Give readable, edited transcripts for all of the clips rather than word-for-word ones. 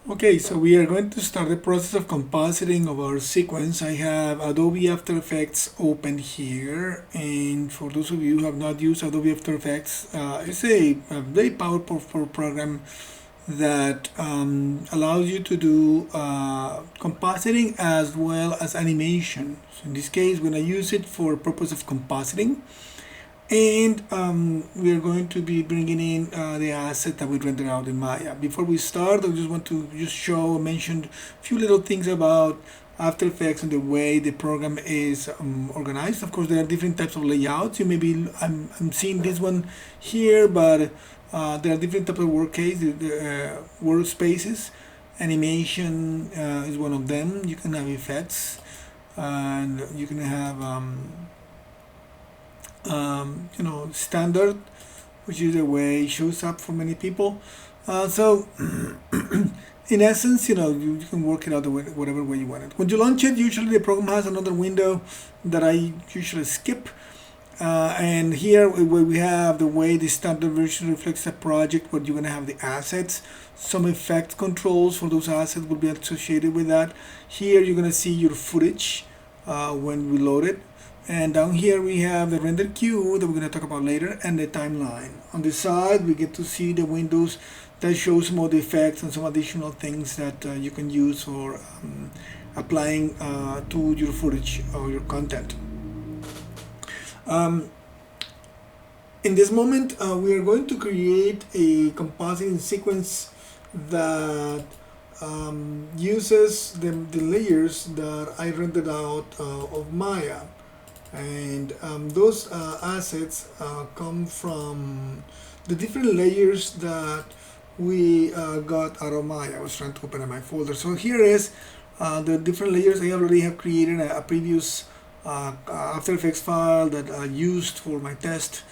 Okay, so we are going to start the process of compositing of our sequence. I have Adobe After Effects open here, and for those of you who have not used Adobe After Effects, it's a very powerful program that allows you to do compositing as well as animation. So in this case, we're going to use it for purpose of compositing, and we are going to be bringing in the asset that we rendered out in Maya. Before we start, I just want to mention a few little things about After Effects and the way the program is organized. Of course, there are different types of layouts. You may be, I'm seeing this one here, but there are different types of workspaces. Animation is one of them. You can have effects, and you can have standard, which is the way it shows up for many people. So in essence, you can work it out whatever way you want it. When you launch it, usually the program has another window that I usually skip. And here we have the way the standard version reflects the project, where you're going to have the assets. Some effect controls for those assets will be associated with that. Here you're going to see your footage when we load it. And down here we have the render queue that we're going to talk about later, and the timeline. On the side, we get to see the windows that show some of the effects and some additional things that you can use for applying to your footage or your content. In this moment, we are going to create a compositing sequence that uses the layers that I rendered out of Maya. And those assets come from the different layers that we got out of Maya. I was trying to open up my folder. So here is the different layers. I already have created a previous After Effects file that I used for my test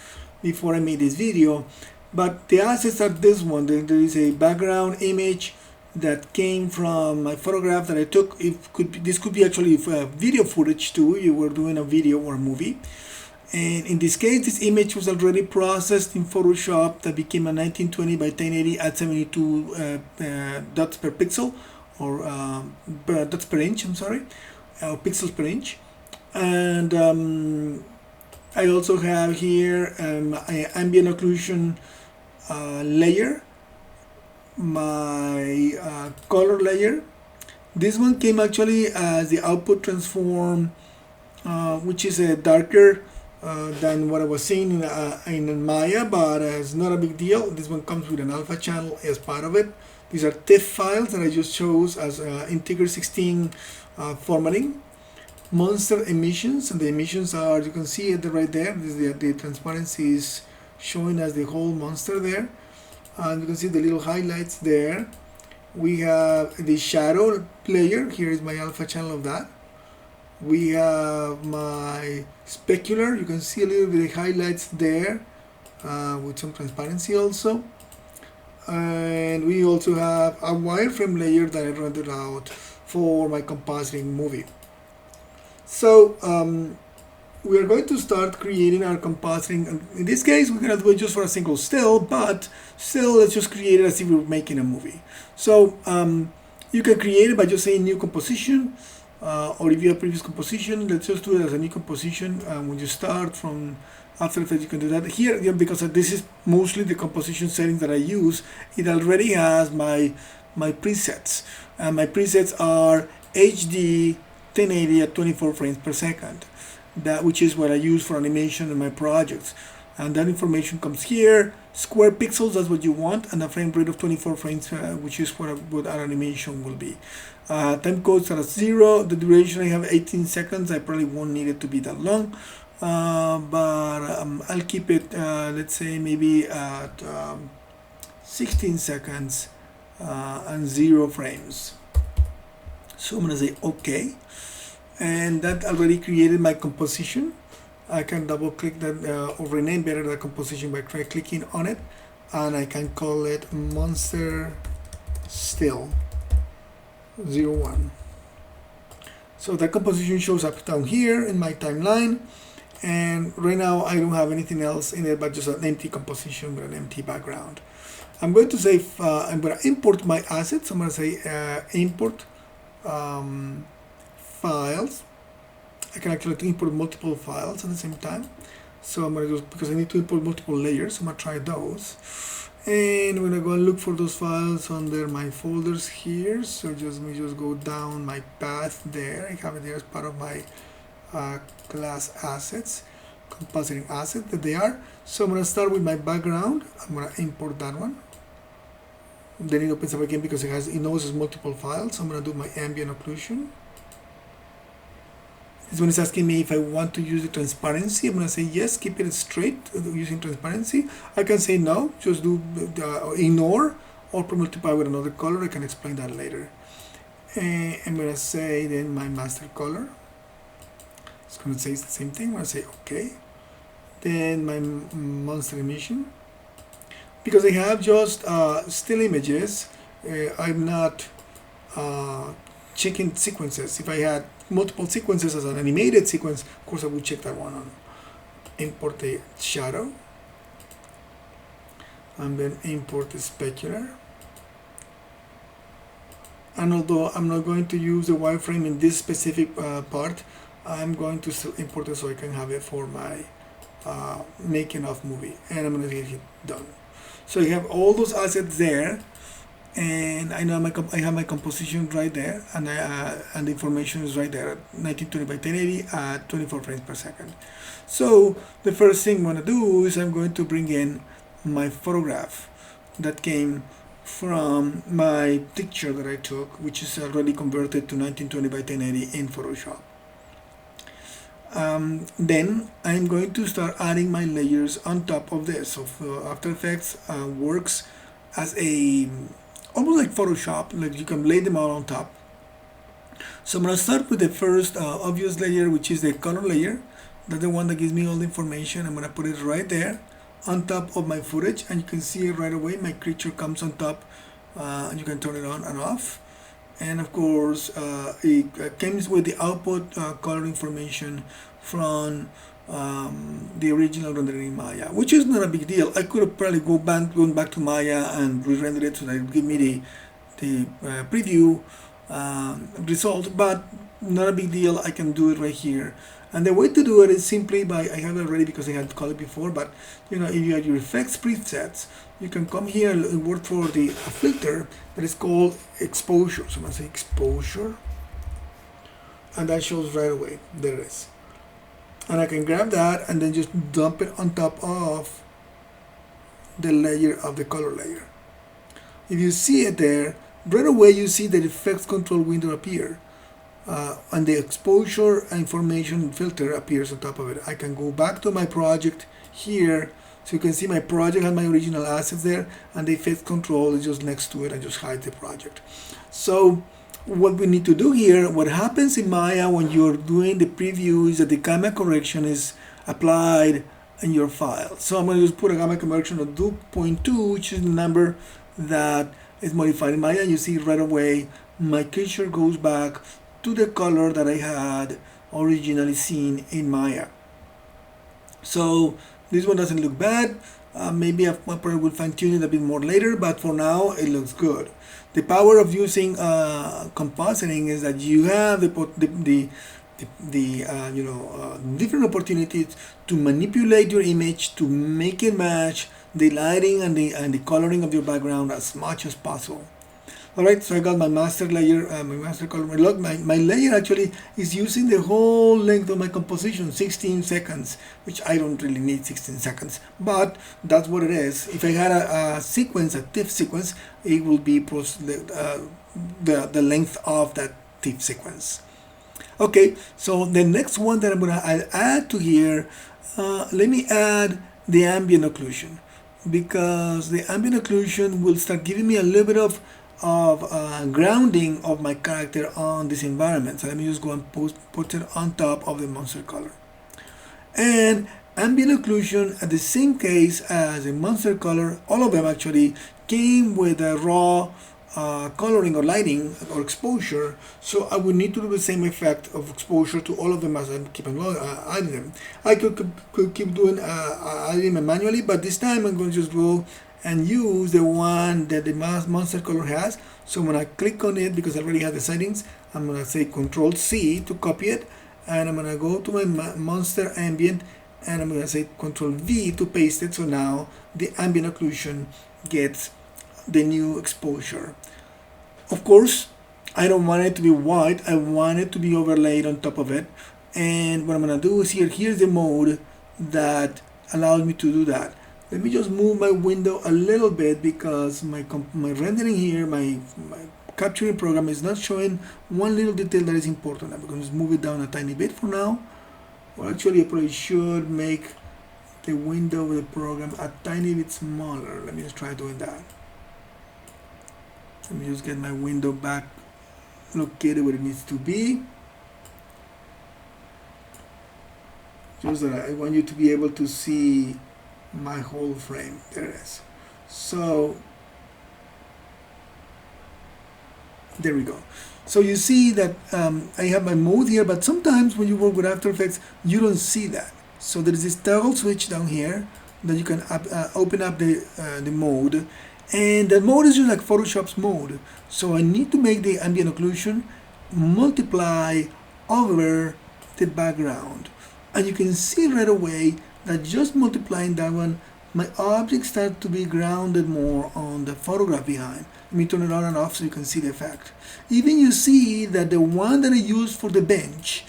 before I made this video. But the assets are this one. There is a background image that came from my photograph that I took. This could be actually video footage too. You were doing a video or a movie. And in this case, this image was already processed in Photoshop that became a 1920 by 1080 at 72 dots per pixel, or dots per inch, I'm sorry, or pixels per inch. And I also have here an ambient occlusion layer, my color layer. This one came actually as the output transform, which is a darker than what I was seeing in Maya, but it's not a big deal. This one comes with an alpha channel as part of it. These are TIFF files that I just chose as Integer 16 formatting. Monster emissions, and the emissions are, you can see it right there. This is the transparency is showing as the whole monster there. And you can see the little highlights there. We have the shadow layer. Here is my alpha channel of that. We have my specular. You can see a little bit of highlights there with some transparency also. And we also have a wireframe layer that I rendered out for my compositing movie. So we are going to start creating our compositing. In this case, we're going to do it just for a single still, but still, let's just create it as if we were making a movie. So you can create it by just saying new composition, or if you have previous composition, let's just do it as a new composition. When you start from After Effects, you can do that here, because this is mostly the composition settings that I use. It already has my presets, and my presets are HD 1080 at 24 frames per second, which is what I use for animation in my projects. And that information comes here. Square pixels, that's what you want, and a frame rate of 24 frames, which is what our animation will be. Time codes are at 0. The duration, I have 18 seconds. I probably won't need it to be that long, but I'll keep it, let's say maybe at 16 seconds and 0 frames. So I'm going to say OK. And that already created my composition. I can double click that or rename better the composition by clicking on it, and I can call it Monster Still 01. So that composition shows up down here in my timeline, And right now I don't have anything else in it but just an empty composition with an empty background. I'm going to say I'm going to import my assets. I'm going to say import files. I can actually import multiple files at the same time. So I'm going to just, because I need to import multiple layers, I'm going to try those. And I'm going to go and look for those files under my folders here. So let me just go down my path there. I have it there as part of my class assets, compositing asset that they are. So I'm going to start with my background. I'm going to import that one. Then it opens up again because it knows it's multiple files. So I'm going to do my ambient occlusion. This one is asking me if I want to use the transparency. I'm going to say yes, keep it straight using transparency. I can say no, just do ignore or multiply with another color. I can explain that later. And I'm going to say then my master color. It's going to say the same thing. I'm going to say okay. Then my monster emission. Because I have just still images, I'm not checking sequences. If I had multiple sequences as an animated sequence, of course I would check that one on. Import the shadow. And then import the specular. And although I'm not going to use the wireframe in this specific part, I'm going to import it so I can have it for my making of movie. And I'm going to hit done. So you have all those assets there, and I know I have my composition right there, and the information is right there at 1920 by 1080 at 24 frames per second. So the first thing I'm going to do is I'm going to bring in my photograph that came from my picture that I took, which is already converted to 1920 by 1080 in Photoshop. Then I'm going to start adding my layers on top of this. So After Effects works as almost like Photoshop, like you can lay them all on top. So I'm going to start with the first obvious layer, which is the color layer. That's the one that gives me all the information. I'm going to put it right there on top of my footage, and you can see it right away. My creature comes on top, and you can turn it on and off. And of course it comes with the output color information from the original rendering in Maya, which is not a big deal. I could have probably gone back to Maya and re-render it so that it would give me the preview result, but not a big deal. I can do it right here. And the way to do it is simply by, I have it already because I had called it before, but if you have your effects presets, you can come here and work for the filter that is called exposure. So I'm going to say exposure, and that shows right away. There it is. And I can grab that and then just dump it on top of the layer of the color layer. If you see it there, right away you see the effects control window appear. And the exposure information filter appears on top of it. I can go back to my project here, so you can see my project and my original assets there, and the effects control is just next to it. I just hide the project. So what we need to do here, what happens in Maya when you're doing the preview is that the gamma correction is applied in your file. So I'm going to just put a gamma correction of 2.2, which is the number that is modified in Maya. You see right away my creature goes back to the color that I had originally seen in Maya. So this one doesn't look bad. Maybe I probably will fine tune it a bit more later, but for now it looks good. The power of using compositing is that you have different opportunities to manipulate your image to make it match the lighting and the coloring of your background as much as possible. Alright, so I got my master layer, my master color. Look, my layer actually is using the whole length of my composition, 16 seconds, which I don't really need 16 seconds, but that's what it is. If I had a sequence, a TIFF sequence, it will be the length of that TIFF sequence. Okay, so the next one that I'm going to add to here, let me add the ambient occlusion, because the ambient occlusion will start giving me a little bit of grounding of my character on this environment. So let me just go and put it on top of the monster color. And ambient occlusion, at the same case as the monster color, all of them actually came with a raw coloring or lighting or exposure, so I would need to do the same effect of exposure to all of them as I keep on adding them. I could keep doing adding them manually, but this time I'm going to just go and use the one that the monster color has. So when I click on it, because I already have the settings, I'm going to say Control C to copy it, and I'm going to go to my monster ambient, and I'm going to say Control V to paste it. So now the ambient occlusion gets the new exposure. Of course, I don't want it to be white, I want it to be overlaid on top of it. And what I'm going to do is here's the mode that allows me to do that. Let me just move my window a little bit, because my rendering here, my capturing program is not showing one little detail that is important. I'm going to just move it down a tiny bit for now. Well, actually I probably should make the window of the program a tiny bit smaller. Let me just try doing that. Let me just get my window back located where it needs to be. Just that I want you to be able to see my whole frame. There it is. So there we go. So you see that I have my mode here, but sometimes when you work with After Effects, you don't see that. So there is this toggle switch down here that you can open up the mode. And the mode is just like Photoshop's mode. So I need to make the ambient occlusion multiply over the background. And you can see right away that just multiplying that one, my objects start to be grounded more on the photograph behind. Let me turn it on and off so you can see the effect. Even you see that the one that I used for the bench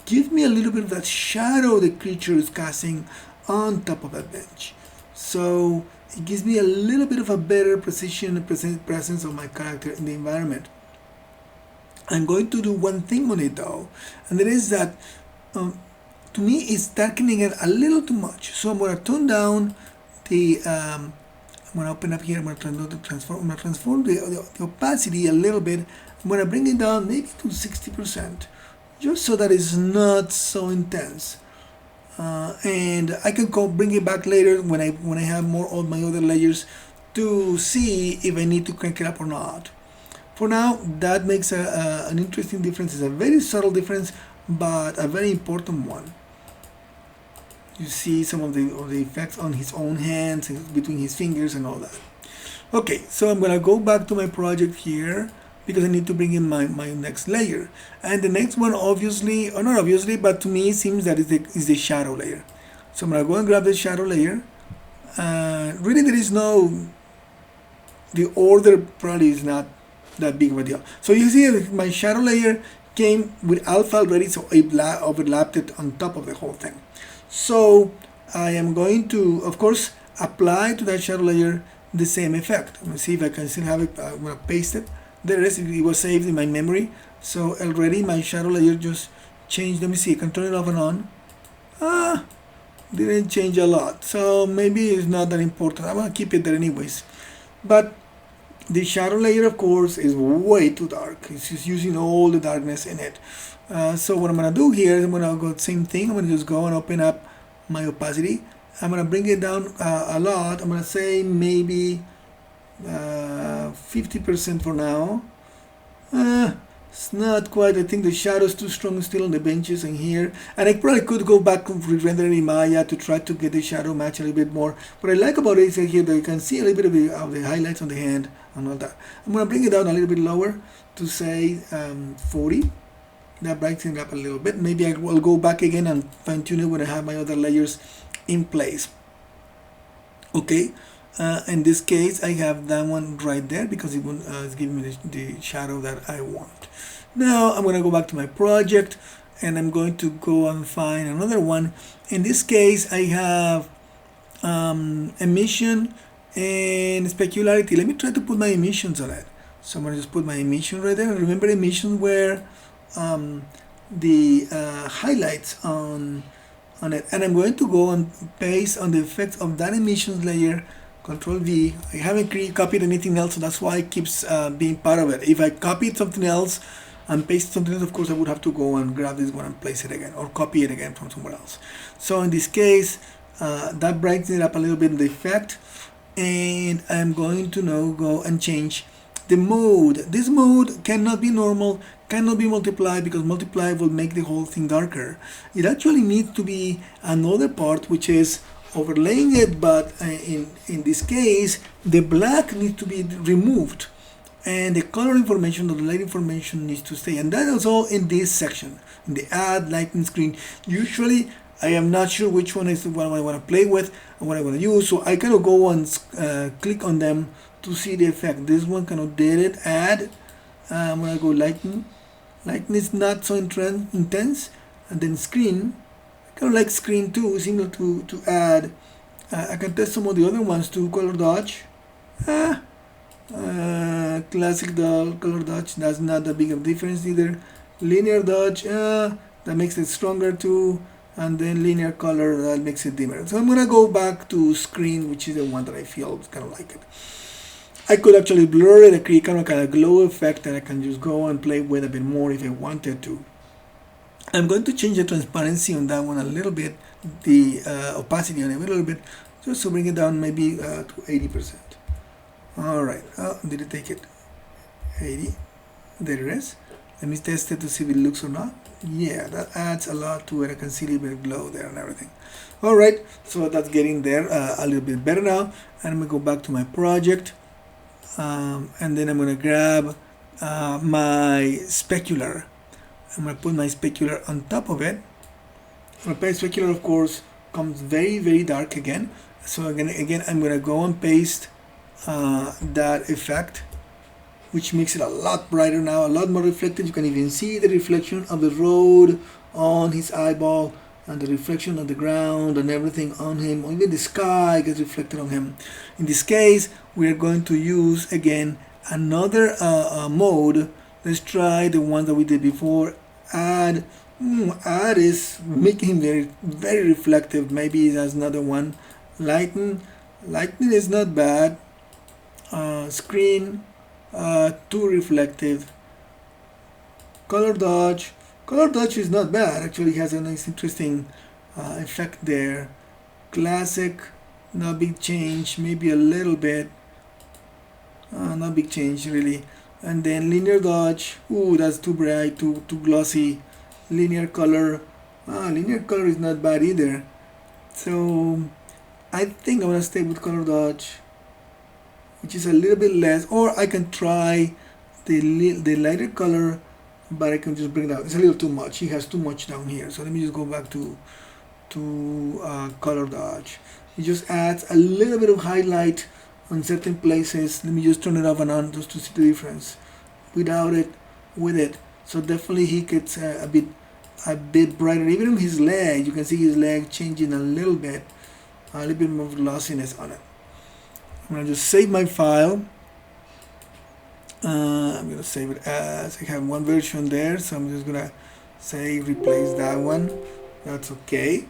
gives me a little bit of that shadow the creature is casting on top of that bench. So it gives me a little bit of a better precision and presence of my character in the environment. I'm going to do one thing on it though, and that is that to me it's darkening it a little too much. So I'm going to turn down the I'm going to open up here. I'm going to transform the opacity a little bit. I'm going to bring it down maybe to 60%, just so that it's not so intense. And I can bring it back later when I have more of my other layers to see if I need to crank it up or not. For now, that makes an interesting difference. It's a very subtle difference, but a very important one. You see some of the effects on his own hands, between his fingers and all that. Okay, so I'm gonna go back to my project here, because I need to bring in my next layer. And the next one, obviously, or not obviously, but to me it seems that is the shadow layer. So I'm gonna go and grab the shadow layer. Really there is no, the order probably is not that big of a deal. So you see that my shadow layer came with alpha already, so it overlapped it on top of the whole thing. So I am going to, of course, apply to that shadow layer the same effect. I'm gonna see if I can still have it. I'm gonna paste it. There it is. It was saved in my memory. So already my shadow layer just changed. Let me see. I can turn it off and on. Didn't change a lot. So maybe it's not that important. I'm gonna keep it there anyways. But the shadow layer, of course, is way too dark. It's just using all the darkness in it. So what I'm gonna do here is I'm gonna go same thing. I'm gonna just go and open up my opacity. I'm gonna bring it down a lot. I'm gonna say maybe 50% for now. It's not quite. I think the shadow is too strong still on the benches and here. And I probably could go back and re-render in Maya to try to get the shadow match a little bit more. What I like about it is here that you can see a little bit of the highlights on the hand and all that. I'm gonna bring it down a little bit lower to say 40. That brightens it up a little bit. Maybe I will go back again and fine tune it when I have my other layers in place. Okay. In this case, I have that one right there because it is giving me the shadow that I want. Now I'm going to go back to my project and I'm going to go and find another one. In this case, I have emission and specularity. Let me try to put my emissions on it. So I'm going to just put my emission right there. Remember, emissions were the highlights on it. And I'm going to go and paste on the effects of that emissions layer. Control V. I haven't copied anything else, so that's why it keeps being part of it. If I copied something else and pasted something else, of course I would have to go and grab this one and place it again, or copy it again from somewhere else. So in this case, that brightens it up a little bit in the effect, and I'm going to now go and change The mode. This mode cannot be normal, cannot be multiply, because multiply will make the whole thing darker. It actually needs to be another part, which is overlaying it, but in this case, the black needs to be removed. And the color information, the light information needs to stay. And that is all in this section, in the add lighting screen. Usually, I am not sure which one is the one I want to play with and what I want to use. So I kind of go and click on them to see the effect. This one kind of did it, add. I'm going to go lighten. Lighten is not so intense. And then screen. I kind of like screen too, similar to add. I can test some of the other ones too. Color dodge. Classic color dodge, that's not a big of difference either. Linear dodge, that makes it stronger too. And then linear color, that makes it dimmer. So I'm gonna go back to screen, which is the one that I feel kind of like it. I could actually blur it and create kind of a glow effect that I can just go and play with a bit more if I wanted to. I'm going to change the transparency on that one a little bit, the opacity on it a little bit, just to bring it down maybe to 80%. Alright, did it take it? 80. There it is. Let me test it to see if it looks or not. Yeah, that adds a lot to it. I can see a little bit of glow there and everything. Alright, so that's getting there a little bit better now. And I'm going to go back to my project. And then I'm going to grab my specular. I'm going to put my specular on top of it. My specular, of course, comes very, very dark again. So again, I'm going to go and paste that effect, which makes it a lot brighter now, a lot more reflective. You can even see the reflection of the road on his eyeball and the reflection of the ground and everything on him, or even the sky gets reflected on him. In this case, we are going to use again another mode. Let's try the one that we did before. Add. Add is making him very, very reflective. Maybe that's another one. Lighten is not bad. Screen, too reflective. Color dodge is not bad, actually has a nice interesting effect there. Classic, no big change, maybe a little bit, no big change really. And then linear dodge, ooh, that's too bright, too glossy. Linear color is not bad either. So I think I'm gonna stay with color dodge, which is a little bit less, or I can try the lighter color, but I can just bring it down. It's a little too much. He has too much down here. So let me just go back to color dodge. It just adds a little bit of highlight on certain places. Let me just turn it off and on just to see the difference without it, with it. So definitely he gets a bit brighter. Even on his leg, you can see his leg changing a little bit more glossiness on it. I'm going to just save my file. I'm going to save it as, I have one version there, so I'm just going to say replace that one. That's okay.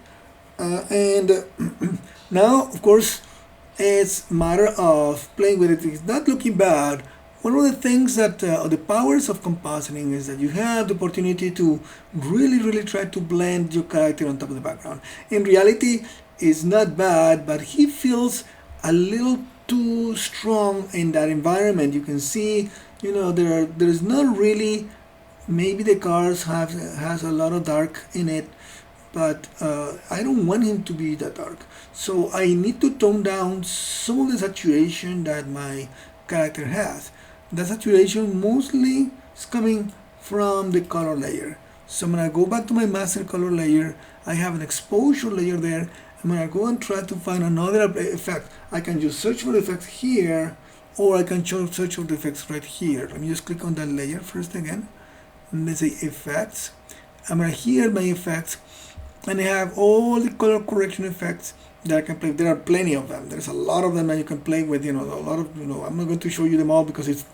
And now, of course, it's a matter of playing with it. It's not looking bad. One of the things that, the powers of compositing is that you have the opportunity to really try to blend your character on top of the background. In reality, it's not bad, but he feels a little too strong in that environment. You can see, there's not really, maybe the cars has a lot of dark in it, but I don't want him to be that dark. So I need to tone down some of the saturation that my character has. The saturation mostly is coming from the color layer. So I'm gonna go back to my master color layer. I have an exposure layer there. I'm gonna go and try to find another effect. I can just search for the effects here, or I can search for the effects right here. Let me just click on that layer first again. And let's say effects. I'm gonna hear my effects, and I have all the color correction effects that I can play. There are plenty of them. There's a lot of them that you can play with. A lot of. I'm not going to show you them all because it's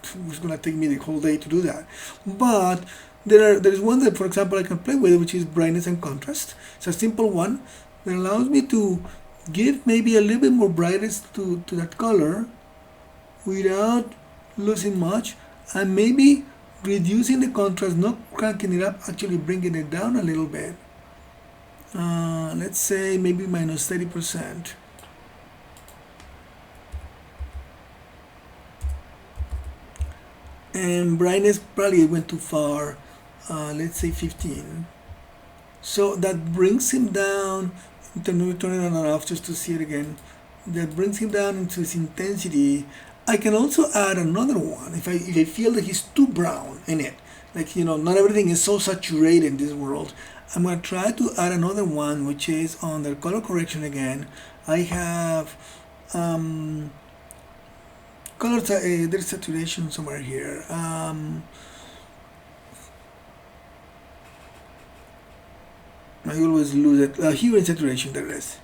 gonna take me the whole day to do that. But there's one that, for example, I can play with, which is brightness and contrast. It's a simple one that allows me to give maybe a little bit more brightness to that color without losing much, and maybe reducing the contrast, not cranking it up, actually bringing it down a little bit. Let's say maybe minus 30%. And brightness, probably went too far, let's say 15. So that brings him down. Let me turn it on and off just to see it again. That brings him down into his intensity. I can also add another one if I feel that he's too brown in it. Like, not everything is so saturated in this world. I'm gonna try to add another one, which is on the color correction again. I have colors. There's saturation somewhere here. I always lose it. Hue and saturation, there it is.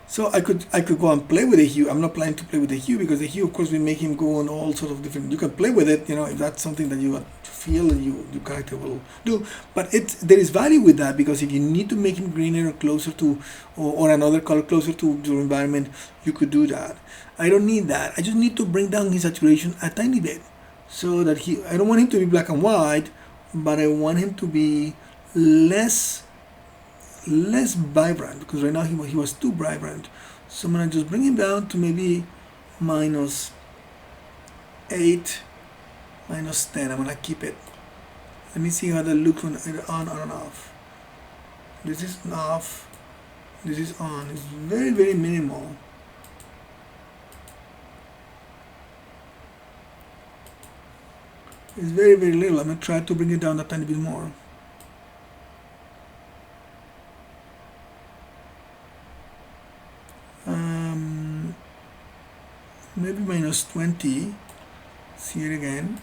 So I could go and play with the hue. I'm not planning to play with the hue because the hue, of course, will make him go on all sorts of different. You can play with it, if that's something that you feel and your character will do. But there is value with that, because if you need to make him greener or closer to, or another color closer to your environment, you could do that. I don't need that. I just need to bring down his saturation a tiny bit, so that I don't want him to be black and white, but I want him to be less vibrant, because right now he was too vibrant. So I'm gonna just bring him down to maybe -8, -10. I'm gonna keep it. Let me see how that looks when it's on and off. This is off, this is on. It's very, very minimal. It's very, very little. I'm gonna try to bring it down a tiny bit more. Maybe -20. See it again.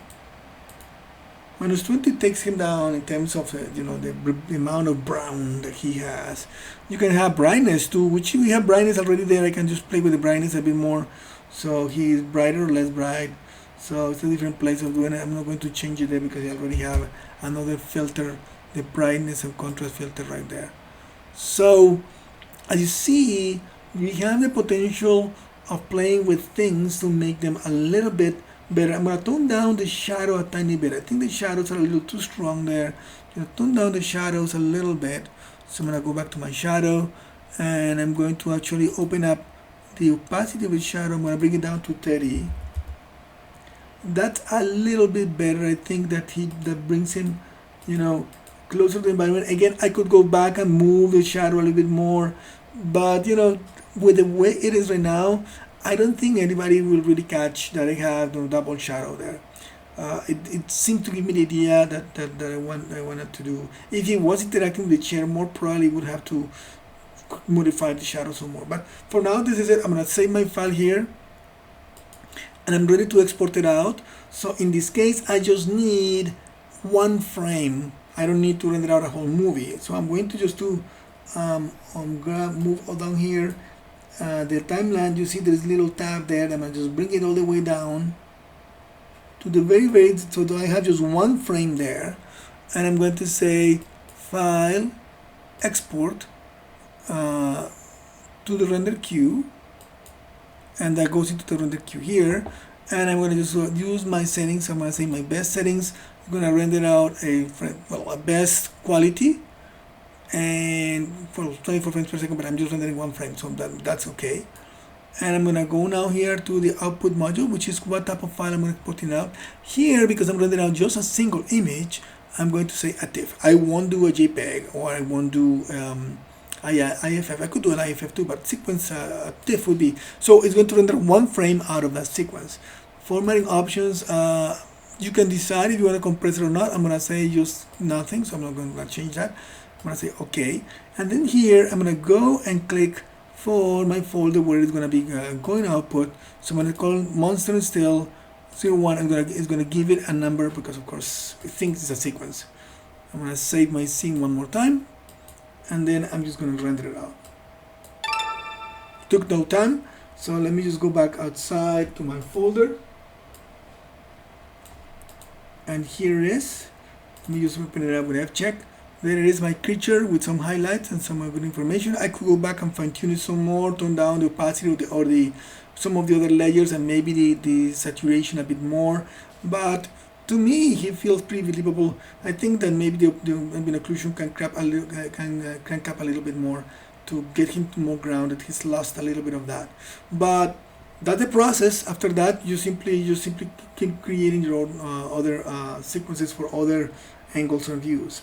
-20 takes him down in terms of the amount of brown that he has. You can have brightness too, which we have brightness already there. I can just play with the brightness a bit more, so he is brighter or less bright. So it's a different place of doing it. I'm not going to change it there because I already have another filter, the brightness and contrast filter right there. So as you see, we have the potential of playing with things to make them a little bit better. I'm going to tone down the shadow a tiny bit. I think the shadows are a little too strong there. Tone down the shadows a little bit. So I'm going to go back to my shadow, and I'm going to actually open up the opacity of the shadow. I'm going to bring it down to 30. That's a little bit better. I think that brings him, closer to the environment. Again, I could go back and move the shadow a little bit more, but with the way it is right now, I don't think anybody will really catch that I have the double shadow there. It seemed to give me the idea that I wanted to do. If he was interacting with the chair more, probably would have to modify the shadow some more. But for now, this is it. I'm gonna save my file here, and I'm ready to export it out. So in this case, I just need one frame. I don't need to render out a whole movie. So I'm going to just do move all down here. The timeline, you see there's a little tab there. I'm gonna just bring it all the way down to the very, so that I have just one frame there, and I'm going to say File, Export to the render queue, and that goes into the render queue here. And I'm going to just use my settings. I'm going to say my best settings. I'm going to render out a best quality, and for 24 frames per second, but I'm just rendering one frame, so that's okay. And I'm gonna go now here to the output module, which is what type of file I'm exporting out. Here, because I'm rendering out just a single image, I'm going to say a TIFF. I won't do a JPEG, or I won't do IFF. I could do an IFF too, but sequence TIFF would be. So it's going to render one frame out of that sequence. Formatting options, you can decide if you want to compress it or not. I'm gonna say just nothing, so I'm not going to change that. I'm going to say OK, and then here I'm going to go and click for my folder where it's going to be going output. So I'm going to call monster still 01. It's going to give it a number because of course it thinks it's a sequence. I'm going to save my scene one more time, and then I'm just going to render it out. It took no time, so let me just go back outside to my folder, and here it is. Let me just open it up with F-check. There it is, my creature with some highlights and some good information. I could go back and fine tune it some more, tone down the opacity or some of the other layers, and maybe the saturation a bit more. But to me, he feels pretty believable. I think that maybe the ambient occlusion can crank up a little bit more to get him to more grounded. He's lost a little bit of that, but That's the process. After that, you simply keep creating your own other sequences for other angles and views.